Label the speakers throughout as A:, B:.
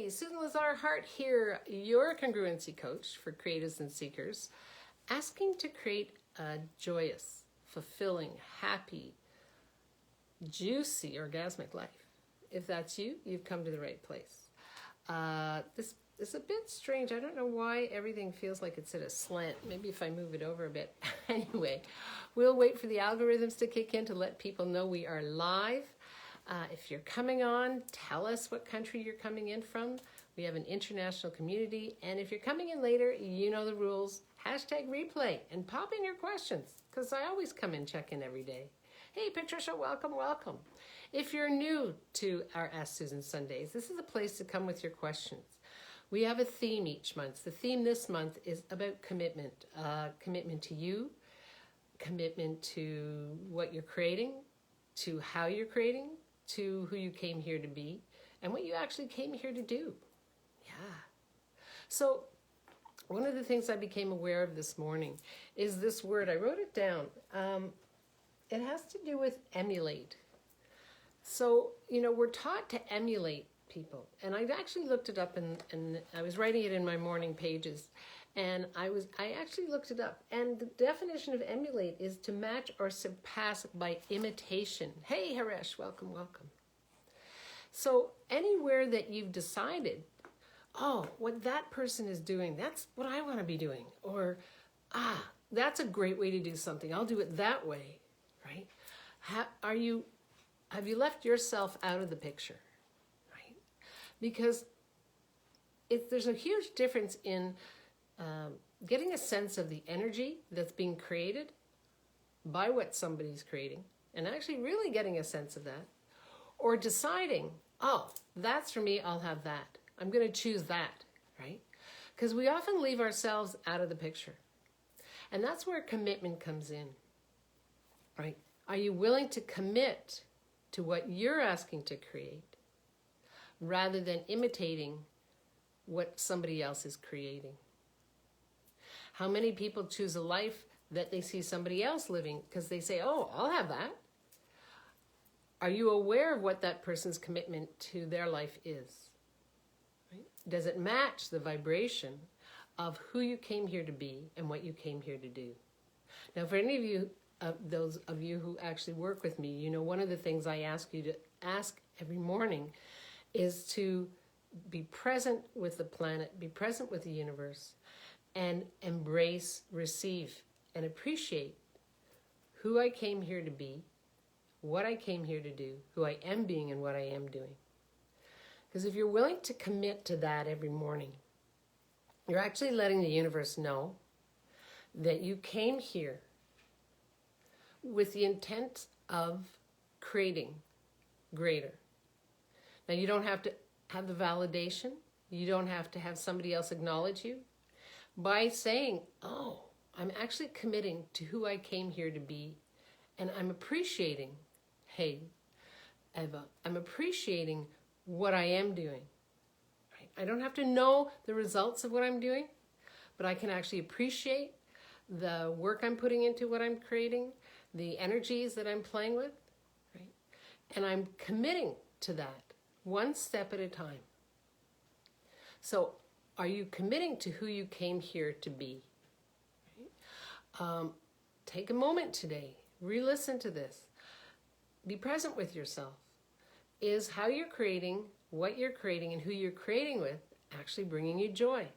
A: Hey, Susan Lazar Hart here, your congruency coach for creatives and seekers, asking to create a joyous, fulfilling, happy, juicy, orgasmic life. If that's you, you've come to the right place. This is a bit strange. I don't know why everything feels like it's at a slant. Maybe if I move it over a bit. Anyway, we'll wait for the algorithms to kick in to let people know we are live. If you're coming on, tell us what country you're coming in from. We have an international community. And if you're coming in later, you know the rules. Hashtag replay and pop in your questions, because I always come in, check in every day. Hey, Patricia, welcome, welcome. If you're new to our Ask Susan Sundays, this is a place to come with your questions. We have a theme each month. The theme this month is about commitment. Commitment to you, commitment to what you're creating, to how you're creating, to who you came here to be, and what you actually came here to do. Yeah. So one of the things I became aware of this morning is this word. I wrote it down. It has to do with emulate. So, we're taught to emulate people. And I actually looked it up, and I was writing it in my morning pages. And I actually looked it up. And the definition of emulate is to match or surpass by imitation. Hey, Haresh, welcome, welcome. So anywhere that you've decided, oh, what that person is doing, that's what I want to be doing. Or, that's a great way to do something. I'll do it that way, right? Have you left yourself out of the picture, right? Because there's a huge difference in getting a sense of the energy that's being created by what somebody's creating, and actually really getting a sense of that, or deciding, oh, that's for me, I'll have that. I'm going to choose that, right? Because we often leave ourselves out of the picture. And that's where commitment comes in, right? Are you willing to commit to what you're asking to create rather than imitating what somebody else is creating? How many people choose a life that they see somebody else living because they say, oh, I'll have that? Are you aware of what that person's commitment to their life is? Right? Does it match the vibration of who you came here to be and what you came here to do? Now, for any of you, those of you who actually work with me, one of the things I ask you to ask every morning is to be present with the planet, be present with the universe, and embrace, receive, and appreciate who I came here to be, what I came here to do, who I am being, and what I am doing. Because if you're willing to commit to that every morning, you're actually letting the universe know that you came here with the intent of creating greater. Now, you don't have to have the validation. You don't have to have somebody else acknowledge you. By saying, oh, I'm actually committing to who I came here to be, and I'm appreciating, hey, Eva, I'm appreciating what I am doing. Right? I don't have to know the results of what I'm doing, but I can actually appreciate the work I'm putting into what I'm creating, the energies that I'm playing with, right? And I'm committing to that one step at a time. So, are you committing to who you came here to be? Right? Take a moment today. Re-listen to this. Be present with yourself. Is how you're creating, what you're creating, and who you're creating with actually bringing you joy?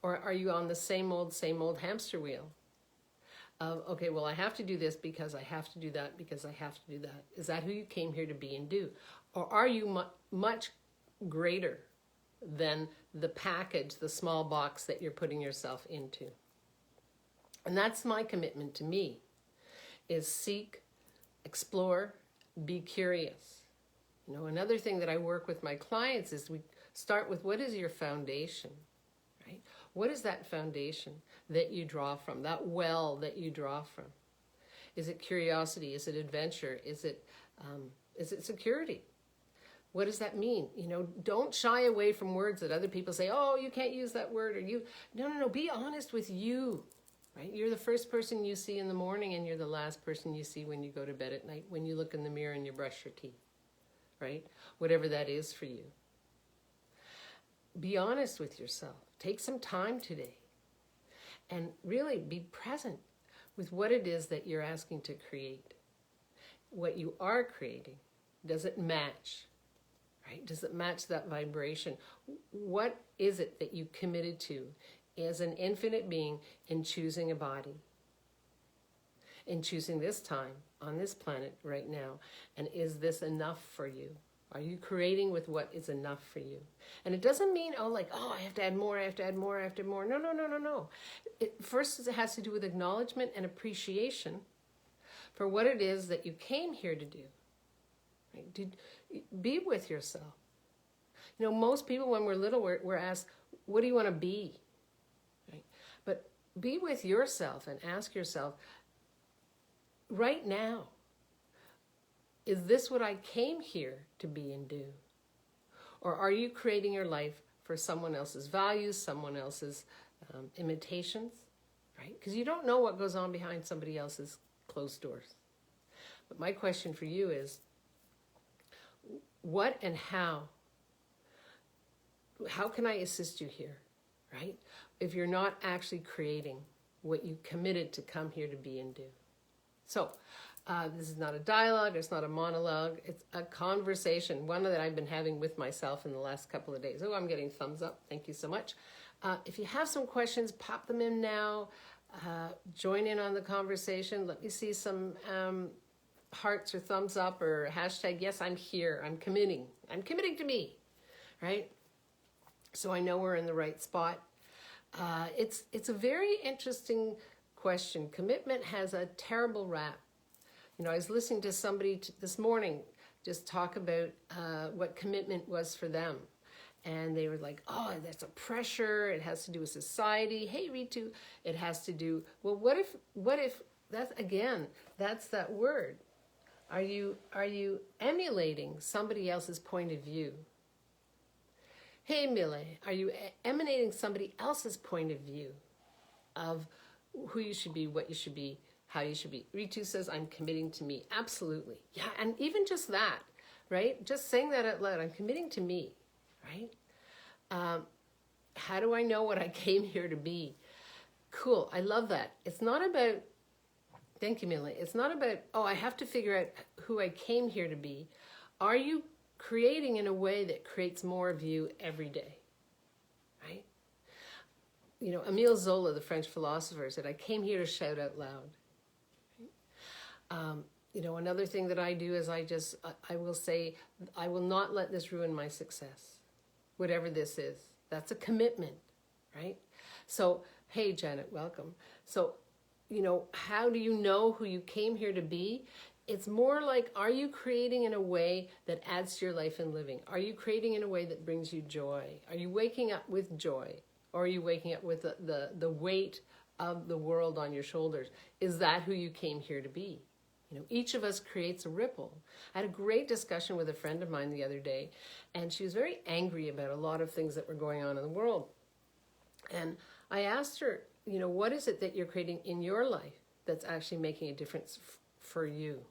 A: Or are you on the same old hamster wheel? Okay, well, I have to do this because I have to do that because I have to do that. Is that who you came here to be and do? Or are you much greater than the package, the small box that you're putting yourself into? And that's my commitment to me, is seek, explore, be curious. Another thing that I work with my clients is we start with, what is your foundation, right? What is that foundation that you draw from, that well that you draw from? Is it curiosity? Is it adventure? Is it security? What does that mean? Don't shy away from words that other people say, oh, you can't use that word, or you. No. Be honest with you, right? You're the first person you see in the morning, and you're the last person you see when you go to bed at night, when you look in the mirror and you brush your teeth, right? Whatever that is for you. be honest with yourself. Take some time today and really be present with what it is that you're asking to create. What you are creating, does it match? Right? Does it match that vibration? What is it that you committed to as an infinite being in choosing a body? In choosing this time on this planet right now? And is this enough for you? Are you creating with what is enough for you? And it doesn't mean, I have to add more, I have to add more, I have to add more. No. First, it has to do with acknowledgement and appreciation for what it is that you came here to do. Right? Be with yourself. Most people, when we're little, we're asked, what do you want to be? Right? But be with yourself and ask yourself, right now, is this what I came here to be and do? Or are you creating your life for someone else's values, someone else's imitations? Right? Because you don't know what goes on behind somebody else's closed doors. But my question for you is, what and how can I assist you here? Right? If you're not actually creating what you committed to come here to be and do. So, this is not a dialogue, it's not a monologue, it's a conversation, one that I've been having with myself in the last couple of days. Oh, I'm getting thumbs up, thank you so much. If you have some questions, pop them in now, join in on the conversation. Let me see some hearts or thumbs up or hashtag, yes, I'm here, I'm committing to me, right? So I know we're in the right spot. It's a very interesting question. Commitment has a terrible rap. I was listening to somebody this morning just talk about what commitment was for them. And they were like, oh, that's a pressure. It has to do with society. Hey, Ritu, it has to do, well, what if that's that word. Are you emulating somebody else's point of view? Hey, Mille, are you emanating somebody else's point of view of who you should be, what you should be, how you should be? Ritu says, I'm committing to me. Absolutely. Yeah, and even just that, right? Just saying that out loud, I'm committing to me, right? How do I know what I came here to be? Cool, I love that. It's not about, thank you, Millie. It's not about, I have to figure out who I came here to be. Are you creating in a way that creates more of you every day, right? Émile Zola, the French philosopher, said, I came here to shout out loud. Another thing that I do is I will say, I will not let this ruin my success, whatever this is. That's a commitment, right? So, hey, Janet, welcome. So, how do you know who you came here to be? It's more like, are you creating in a way that adds to your life and living? Are you creating in a way that brings you joy? Are you waking up with joy? Or are you waking up with the weight of the world on your shoulders? Is that who you came here to be? Each of us creates a ripple. I had a great discussion with a friend of mine the other day, and she was very angry about a lot of things that were going on in the world. And I asked her, what is it that you're creating in your life that's actually making a difference for you?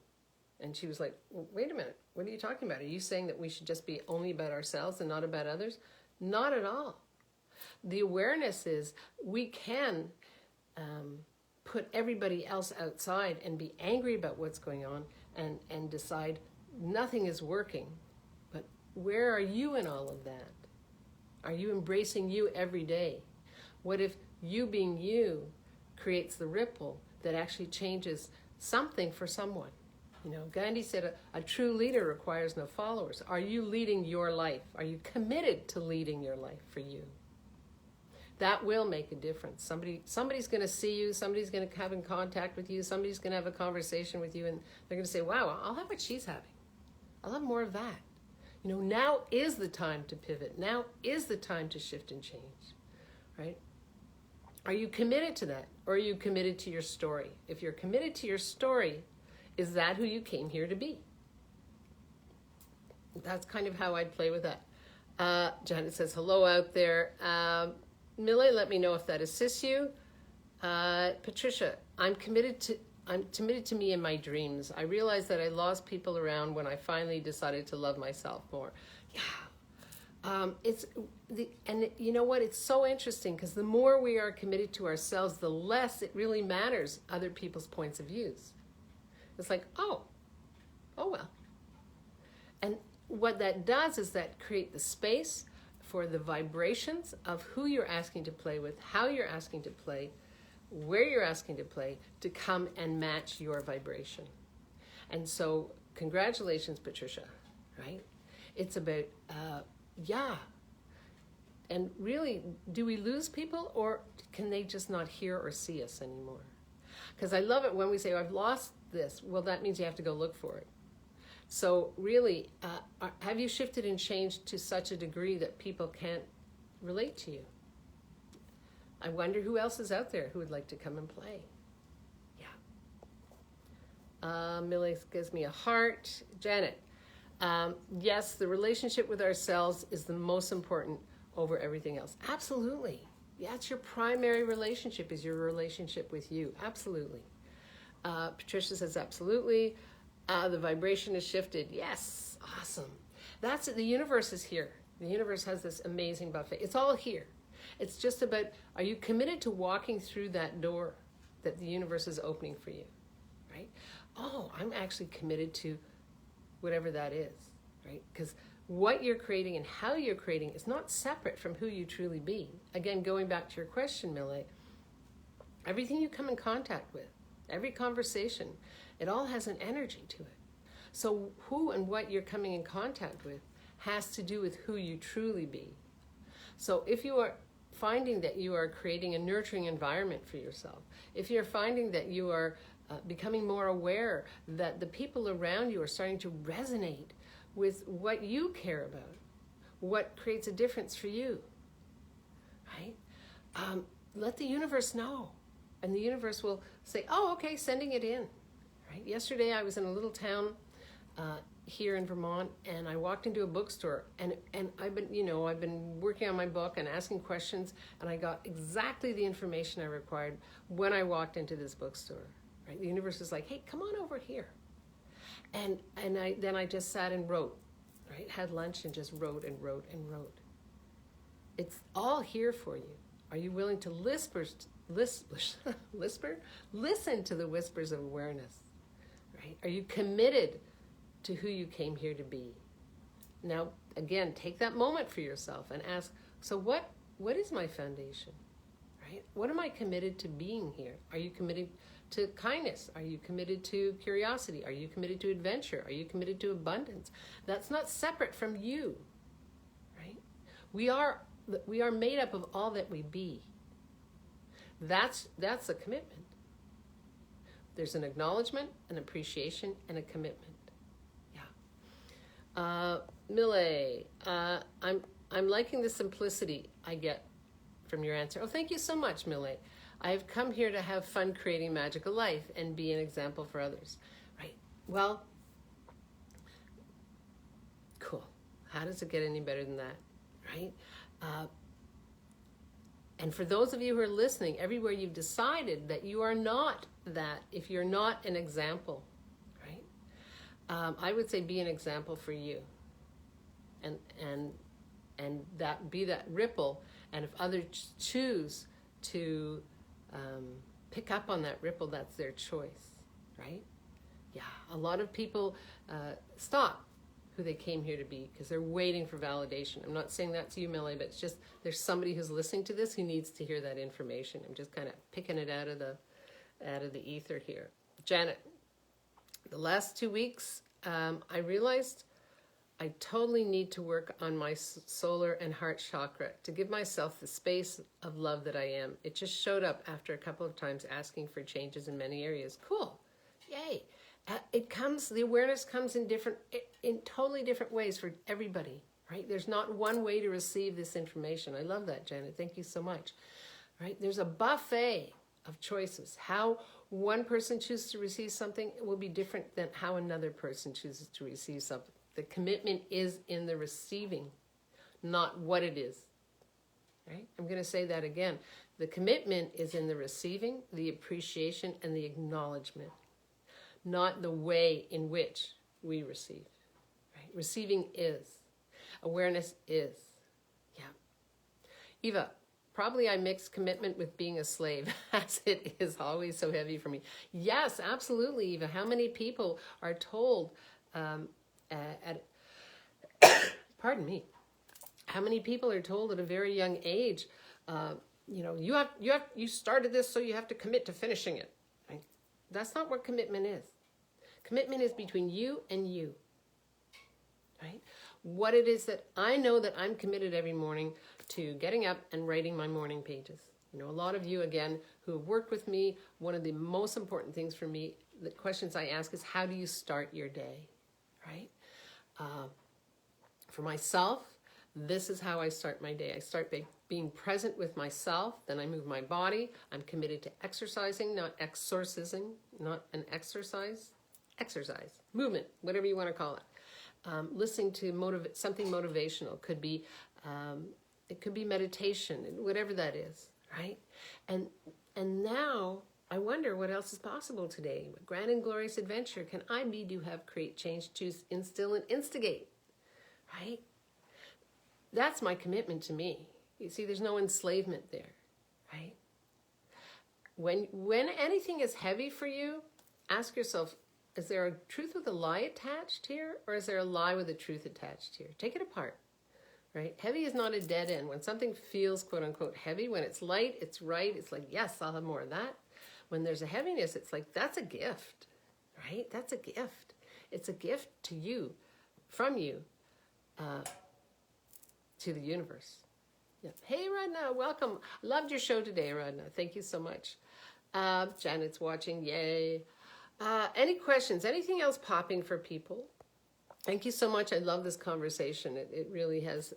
A: And she was like, well, wait a minute, what are you talking about? Are you saying that we should just be only about ourselves and not about others? Not at all. The awareness is we can put everybody else outside and be angry about what's going on and decide nothing is working. But where are you in all of that? Are you embracing you every day? What if you being you creates the ripple that actually changes something for someone? Gandhi said a true leader requires no followers. Are you leading your life? Are you committed to leading your life for you? That will make a difference. Somebody's going to see you, somebody's going to have in contact with you, somebody's going to have a conversation with you, and they're going to say, wow, I'll have what she's having. I'll have more of that. Now is the time to pivot. Now is the time to shift and change, right? Are you committed to that? Or are you committed to your story? If you're committed to your story, is that who you came here to be? That's kind of how I'd play with that. Janet says, hello out there. Millie, let me know if that assists you. Patricia, I'm committed to me in my dreams. I realized that I lost people around when I finally decided to love myself more. Yeah. And you know what? It's so interesting because the more we are committed to ourselves, the less it really matters other people's points of views. It's like, oh well. And what that does is that create the space for the vibrations of who you're asking to play with, how you're asking to play, where you're asking to play, to come and match your vibration. And so, congratulations, Patricia, right? It's about, And really, do we lose people, or can they just not hear or see us anymore? Because I love it when we say, I've lost this. Well, that means you have to go look for it. So really, have you shifted and changed to such a degree that people can't relate to you? I wonder who else is out there who would like to come and play. Yeah. Millie gives me a heart. Janet, yes, the relationship with ourselves is the most important over everything else. Absolutely. Yeah, it's your primary relationship is your relationship with you. Absolutely. Patricia says absolutely. The vibration has shifted. Yes, awesome. That's it. The universe is here. The universe has this amazing buffet. It's all here. It's just about, are you committed to walking through that door that the universe is opening for you, right? Oh, I'm actually committed to whatever that is, right? Because what you're creating and how you're creating is not separate from who you truly be. Again, going back to your question, Millie, everything you come in contact with, every conversation, it all has an energy to it. So who and what you're coming in contact with has to do with who you truly be. So if you are finding that you are creating a nurturing environment for yourself, if you're finding that you are becoming more aware that the people around you are starting to resonate with what you care about, what creates a difference for you, right? Let the universe know. And the universe will say, oh, okay, sending it in. Right? Yesterday I was in a little town here in Vermont, and I walked into a bookstore, and I've been working on my book and asking questions, and I got exactly the information I required when I walked into this bookstore. Right? The universe is like, hey, come on over here. And I just sat and wrote, right? Had lunch and just wrote and wrote and wrote. It's all here for you. Are you willing to listen to the whispers of awareness? Right? Are you committed to who you came here to be? Now, again, take that moment for yourself and ask, so what is my foundation? Right? What am I committed to being here? Are you committed to kindness? Are you committed to curiosity? Are you committed to adventure? Are you committed to abundance? That's not separate from you. Right? We are made up of all that we be. That's a commitment. There's an acknowledgement, an appreciation, and a commitment. Yeah. Millie, I'm liking the simplicity I get from your answer. Oh, thank you so much, Millie. I have come here to have fun creating magical life and be an example for others. Right. Well, cool. How does it get any better than that? Right? And for those of you who are listening, everywhere you've decided that you are not that, if you're not an example, right? I would say be an example for you. And that be that ripple. And if others choose to pick up on that ripple, that's their choice, right? Yeah, a lot of people stop who they came here to be because they're waiting for validation. I'm not saying that to you, Millie, but it's just there's somebody who's listening to this who needs to hear that information. I'm just kind of picking it out of the ether here. Janet, the last 2 weeks, I realized I totally need to work on my solar and heart chakra to give myself the space of love that I am. It just showed up after a couple of times asking for changes in many areas. Cool. Yay. The awareness comes in totally different ways for everybody, right? There's not one way to receive this information. I love that, Janet. Thank you so much. Right? There's a buffet of choices. How one person chooses to receive something will be different than how another person chooses to receive something. The commitment is in the receiving, not what it is. Right? I'm going to say that again. The commitment is in the receiving, the appreciation, and the acknowledgement, not the way in which we receive. Right? Receiving is. Awareness is. Yeah. Eva, probably I mix commitment with being a slave, as it is always so heavy for me. Yes, absolutely, Eva. How many people are told pardon me, how many people are told at a very young age, you started this, so you have to commit to finishing it. Right? That's not what commitment is. Commitment is between you and you. Right? What it is that I know that I'm committed every morning to getting up and writing my morning pages. A lot of you, again, who have worked with me, one of the most important things for me, the questions I ask is, how do you start your day? Right? For myself, this is how I start my day. I start by being present with myself, then I move my body. I'm committed to exercising, not exorcising, not an exercise. Exercise, movement, whatever you want to call it. Listening to something motivational could be, it could be meditation, whatever that is, right? And now I wonder what else is possible today. What grand and glorious adventure can I be, do, have, create, change, choose, instill, and instigate, right? That's my commitment to me. You see, there's no enslavement there, right? When anything is heavy for you, ask yourself, is there a truth with a lie attached here, or is there a lie with a truth attached here? Take it apart, right? Heavy is not a dead end. When something feels, quote unquote, heavy, when it's light, it's right. It's like, yes, I'll have more of that. When there's a heaviness, it's like, that's a gift, right? That's a gift. It's a gift to you, from you, to the universe. Yeah. Hey, Radna, welcome. Loved your show today, Radna. Thank you so much. Janet's watching. Yay. Any questions? Anything else popping for people? Thank you so much. I love this conversation. It really has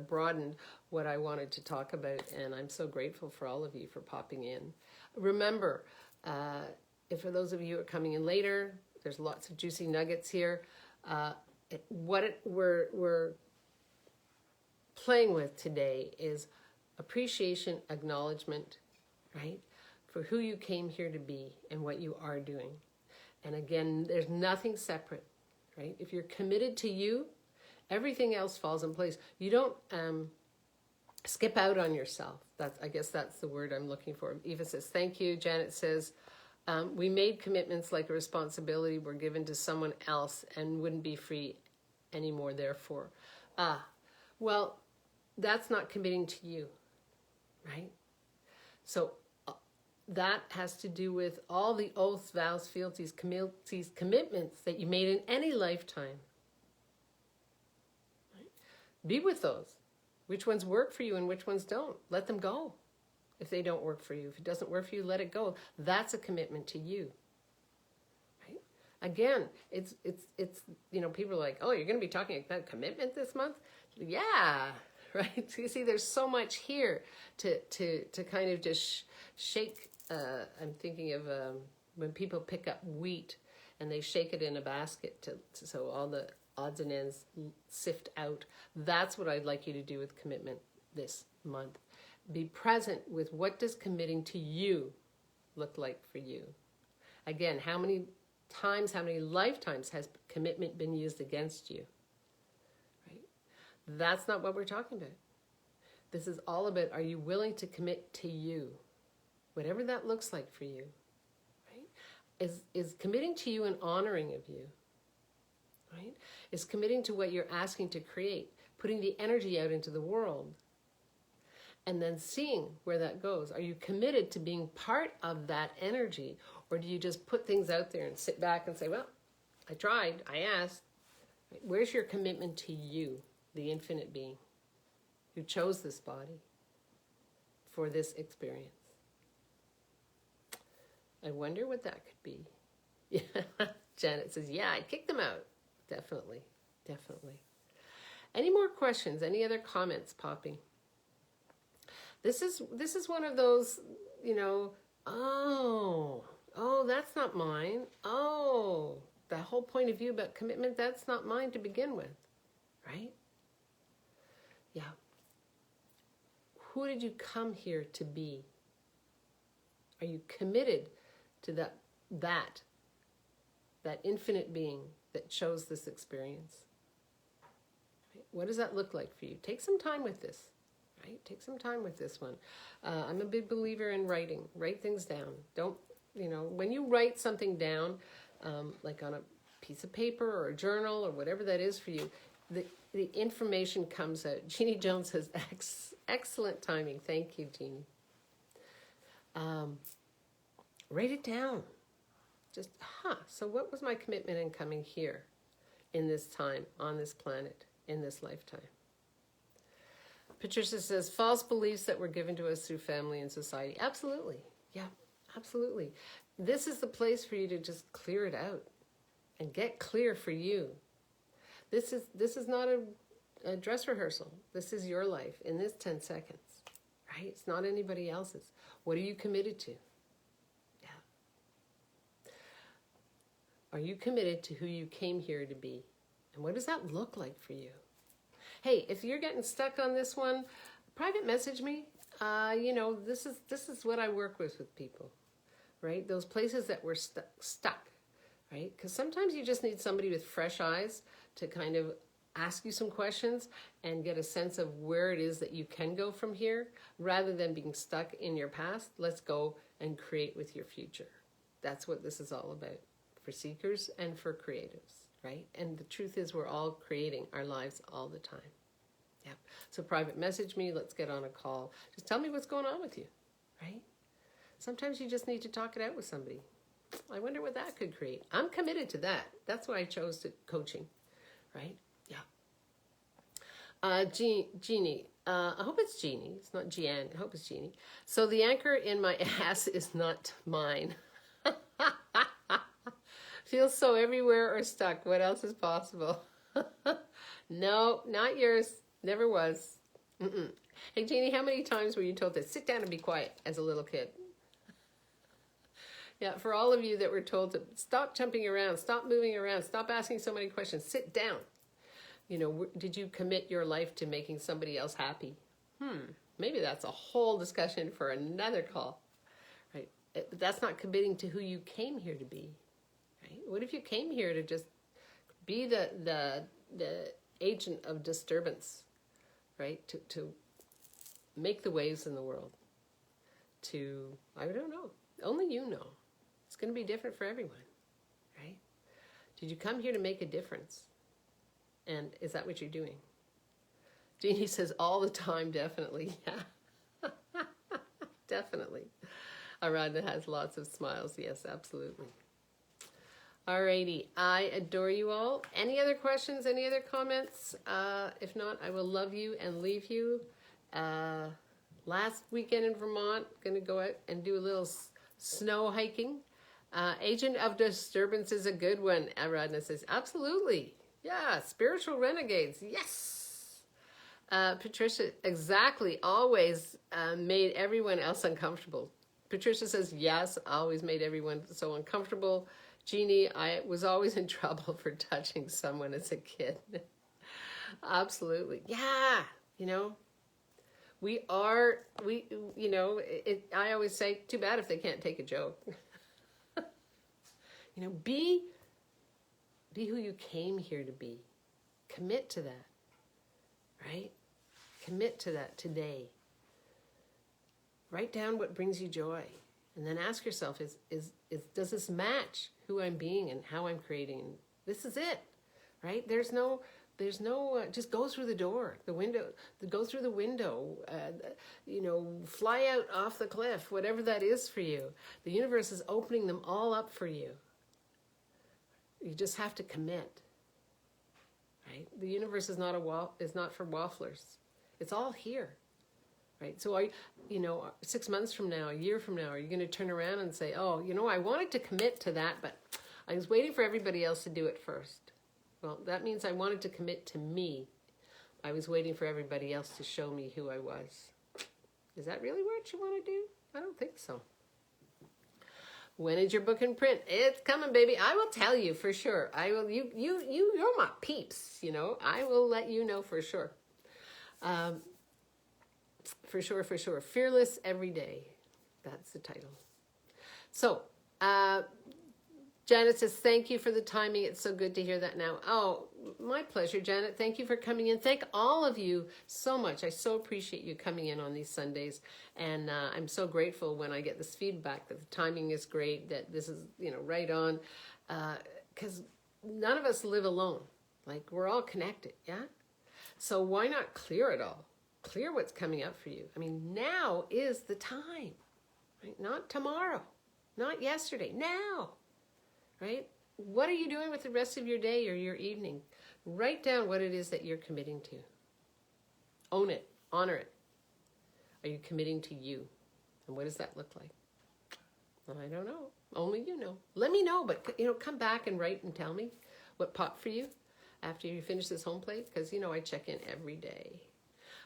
A: broadened what I wanted to talk about, and I'm so grateful for all of you for popping in. Remember, if for those of you who are coming in later, there's lots of juicy nuggets here. We're playing with today is appreciation, acknowledgement, right, for who you came here to be and what you are doing. And again, there's nothing separate, right? If you're committed to you, everything else falls in place. You don't skip out on yourself. I guess that's the word I'm looking for. Eva says, thank you. Janet says, we made commitments like a responsibility were given to someone else and wouldn't be free anymore, therefore. Well, that's not committing to you, right? So that has to do with all the oaths, vows, fealties, commitments that you made in any lifetime. Right? Be with those. Which ones work for you and which ones don't. Let them go if they don't work for you. If it doesn't work for you, let it go. That's a commitment to you. Right? Again, it's people are like, oh, you're going to be talking about commitment this month? Yeah, right? So you see, there's so much here to kind of just shake. I'm thinking of when people pick up wheat and they shake it in a basket so all the odds and ends sift out. That's what I'd like you to do with commitment this month. Be present with what does committing to you look like for you. Again, how many times, how many lifetimes has commitment been used against you? Right? That's not what we're talking about. This is all about, are you willing to commit to you? Whatever that looks like for you, right? Is committing to you and honoring of you, right? Is committing to what you're asking to create, putting the energy out into the world, and then seeing where that goes. Are you committed to being part of that energy, or do you just put things out there and sit back and say, well, I tried, I asked. Right? Where's your commitment to you, the infinite being, who chose this body for this experience? I wonder what that could be. Yeah. Janet says, yeah, I'd kick them out. Definitely, definitely. Any more questions? Any other comments popping? This is one of those, oh, that's not mine. Oh, the whole point of view about commitment, that's not mine to begin with, right? Yeah. Who did you come here to be? Are you committed to that infinite being that chose this experience? Right? What does that look like for you? Take some time with this, right? Take some time with this one. I'm a big believer in writing. Write things down. Don't, when you write something down, like on a piece of paper or a journal or whatever that is for you, the information comes out. Jeannie Jones says, excellent timing. Thank you, Jeannie. Write it down. Just, so what was my commitment in coming here in this time, on this planet, in this lifetime? Patricia says, false beliefs that were given to us through family and society. Absolutely. Yeah, absolutely. This is the place for you to just clear it out and get clear for you. This is not a dress rehearsal. This is your life in this 10 seconds, right? It's not anybody else's. What are you committed to? Yeah. Are you committed to who you came here to be? And what does that look like for you? Hey, if you're getting stuck on this one, private message me. This is what I work with people, right? Those places that we're stuck, right? Because sometimes you just need somebody with fresh eyes to kind of ask you some questions and get a sense of where it is that you can go from here, rather than being stuck in your past. Let's go and create with your future. That's what this is all about, for seekers and for creatives, right? And the truth is, we're all creating our lives all the time. Yeah. So private message me. Let's get on a call. Just tell me what's going on with you, right? Sometimes you just need to talk it out with somebody. I wonder what that could create. I'm committed to that. That's why I chose coaching, right? Yeah. Jeannie. I hope it's Jeannie. It's not Jeanne. I hope it's Jeannie. So the anchor in my ass is not mine. Feels so everywhere or stuck. What else is possible? No, not yours. Never was. Mm-mm. Hey, Jeannie, how many times were you told to sit down and be quiet as a little kid? Yeah, for all of you that were told to stop jumping around, stop moving around, stop asking so many questions, sit down. Did you commit your life to making somebody else happy? Maybe that's a whole discussion for another call, right? That's not committing to who you came here to be, right? What if you came here to just be the agent of disturbance, right? To make the waves in the world. I don't know. Only you know. It's going to be different for everyone, right? Did you come here to make a difference? And is that what you're doing? Jeannie says all the time, definitely. Yeah. Definitely. Aradna has lots of smiles. Yes, absolutely. Alrighty. I adore you all. Any other questions? Any other comments? If not, I will love you and leave you. Last weekend in Vermont, going to go out and do a little snow hiking. Agent of Disturbance is a good one, Aradna says. Absolutely. Yeah, spiritual renegades. Yes. Patricia, exactly. Always made everyone else uncomfortable. Patricia says, yes, always made everyone so uncomfortable. Jeannie, I was always in trouble for touching someone as a kid. Absolutely. Yeah. I always say, too bad if they can't take a joke. Be who you came here to be. Commit to that, right? Commit to that today. Write down what brings you joy, and then ask yourself: does this match who I'm being and how I'm creating? This is it, right? There's no. Just go through the door, the window. Go through the window. Fly out off the cliff. Whatever that is for you, the universe is opening them all up for you. You just have to commit, right? The universe is not for wafflers. It's all here, right? So 6 months from now, a year from now, are you going to turn around and say, oh, I wanted to commit to that, but I was waiting for everybody else to do it first. Well, that means I wanted to commit to me. I was waiting for everybody else to show me who I was. Is that really what you want to do? I don't think so. When is your book in print? It's coming, baby. I will tell you for sure. I will. You're my peeps. I will let you know for sure. For sure. Fearless Every Day. That's the title. So, Janet says, thank you for the timing. It's so good to hear that now. Oh, my pleasure, Janet. Thank you for coming in. Thank all of you so much. I so appreciate you coming in on these Sundays. And I'm so grateful when I get this feedback that the timing is great, that this is, right on. Because none of us live alone. Like, we're all connected, yeah? So why not clear it all? Clear what's coming up for you. I mean, now is the time, right? Not tomorrow, not yesterday, now. Right? What are you doing with the rest of your day or your evening? Write down what it is that you're committing to. Own it. Honor it. Are you committing to you? And what does that look like? I don't know. Only you know. Let me know, but come back and write and tell me what popped for you after you finish this home plate, because I check in every day.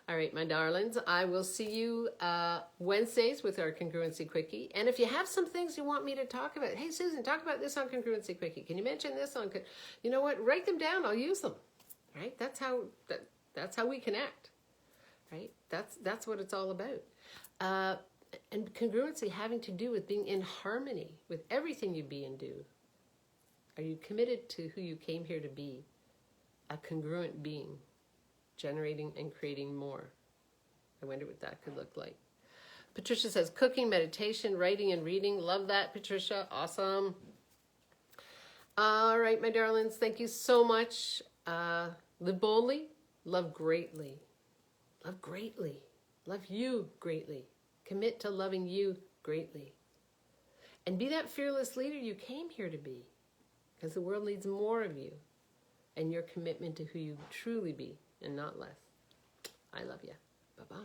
A: All right, my darlings, I will see you Wednesdays with our Congruency Quickie. And if you have some things you want me to talk about, hey, Susan, talk about this on Congruency Quickie. Can you mention this on, you know what? Write them down. I'll use them, right? That's how we connect, right? That's what it's all about. And congruency having to do with being in harmony with everything you be and do. Are you committed to who you came here to be? A congruent being. Generating and creating more. I wonder what that could look like. Patricia says, cooking, meditation, writing, and reading. Love that, Patricia. Awesome. All right, my darlings, thank you so much. Live boldly, love greatly. Love greatly. Love you greatly. Commit to loving you greatly. And be that fearless leader you came here to be, because the world needs more of you and your commitment to who you truly be. And not less. I love you. Bye-bye.